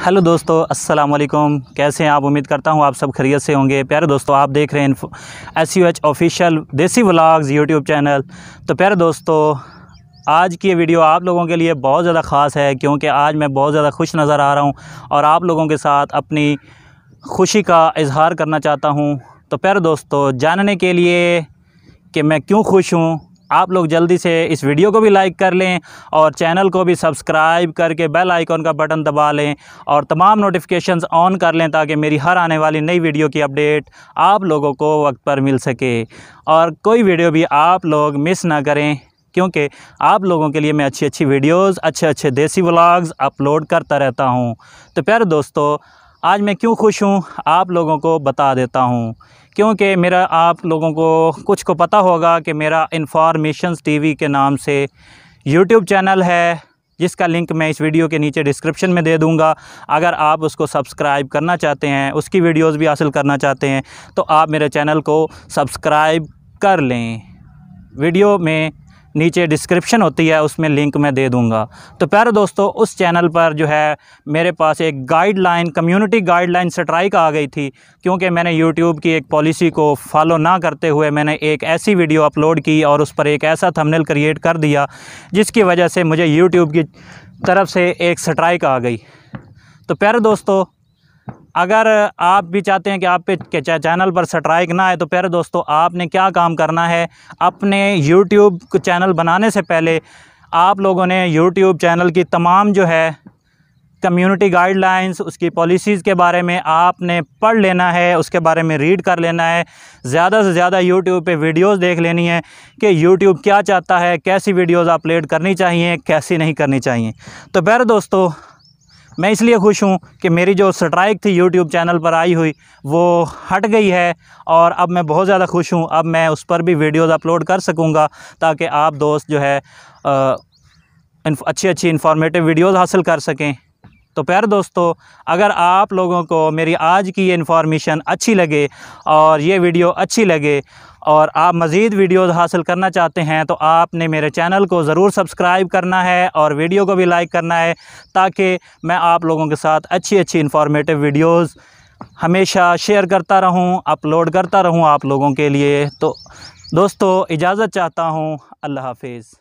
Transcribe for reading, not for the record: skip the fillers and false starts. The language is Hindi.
हेलो दोस्तों, अस्सलाम वालेकुम। कैसे हैं आप? उम्मीद करता हूं आप सब खैरियत से होंगे। प्यारे दोस्तों, आप देख रहे हैं SUH ऑफिशियल देसी व्लॉग्स यूट्यूब चैनल। तो प्यारे दोस्तों, आज की ये वीडियो आप लोगों के लिए बहुत ज़्यादा ख़ास है क्योंकि आज मैं बहुत ज़्यादा खुश नज़र आ रहा हूं और आप लोगों के साथ अपनी खुशी का इजहार करना चाहता हूं। तो प्यारे दोस्तों, जानने के लिए कि मैं क्यों खुश हूं, आप लोग जल्दी से इस वीडियो को भी लाइक कर लें और चैनल को भी सब्सक्राइब करके बेल आइकन का बटन दबा लें और तमाम नोटिफिकेशंस ऑन कर लें ताकि मेरी हर आने वाली नई वीडियो की अपडेट आप लोगों को वक्त पर मिल सके और कोई वीडियो भी आप लोग मिस ना करें, क्योंकि आप लोगों के लिए मैं अच्छी अच्छी वीडियोज़, अच्छे देसी व्लॉग्स अपलोड करता रहता हूँ। तो प्यारे दोस्तों, आज मैं क्यों खुश हूँ आप लोगों को बता देता हूँ। क्योंकि मेरा आप लोगों को कुछ को पता होगा कि मेरा इन्फॉर्मेशंस टीवी के नाम से यूट्यूब चैनल है, जिसका लिंक मैं इस वीडियो के नीचे डिस्क्रिप्शन में दे दूँगा। अगर आप उसको सब्सक्राइब करना चाहते हैं, उसकी वीडियोज़ भी हासिल करना चाहते हैं, तो आप मेरे चैनल को सब्सक्राइब कर लें। वीडियो में नीचे डिस्क्रिप्शन होती है, उसमें लिंक मैं दे दूंगा। तो प्यारे दोस्तों, उस चैनल पर जो है मेरे पास एक गाइडलाइन, कम्युनिटी गाइडलाइन स्ट्राइक आ गई थी क्योंकि मैंने यूट्यूब की एक पॉलिसी को फॉलो ना करते हुए मैंने एक ऐसी वीडियो अपलोड की और उस पर एक ऐसा थंबनेल क्रिएट कर दिया जिसकी वजह से मुझे यूट्यूब की तरफ से एक स्ट्राइक आ गई। तो प्यारे दोस्तों, अगर आप भी चाहते हैं कि आप पे चैनल पर स्ट्राइक ना आए, तो प्यारे दोस्तों, आपने क्या काम करना है, अपने यूट्यूब चैनल बनाने से पहले आप लोगों ने यूट्यूब चैनल की तमाम जो है कम्युनिटी गाइडलाइंस, उसकी पॉलिसीज़ के बारे में आपने पढ़ लेना है, उसके बारे में रीड कर लेना है। ज़्यादा से ज़्यादा यूट्यूब पे वीडियोस देख लेनी है कि यूट्यूब क्या चाहता है, कैसी वीडियोस अपलोड करनी चाहिए, कैसी नहीं करनी चाहिए। तो प्यारे दोस्तों, मैं इसलिए खुश हूँ कि मेरी जो स्ट्राइक थी यूट्यूब चैनल पर आई हुई वो हट गई है और अब मैं बहुत ज़्यादा खुश हूँ। अब मैं उस पर भी वीडियोज़ अपलोड कर सकूँगा ताकि आप दोस्त जो है अच्छी इन्फॉर्मेटिव वीडियोज़ हासिल कर सकें। तो प्यारे दोस्तों, अगर आप लोगों को मेरी आज की ये इन्फॉर्मेशन अच्छी लगे और ये वीडियो अच्छी लगे और आप मज़ीद वीडियोज़ हासिल करना चाहते हैं, तो आपने मेरे चैनल को ज़रूर सब्सक्राइब करना है और वीडियो को भी लाइक करना है ताकि मैं आप लोगों के साथ अच्छी इन्फॉर्मेटिव वीडियोज़ हमेशा शेयर करता रहूं, अपलोड करता रहूं आप लोगों के लिए। तो दोस्तों, इजाज़त चाहता हूं। अल्लाह हाफिज़।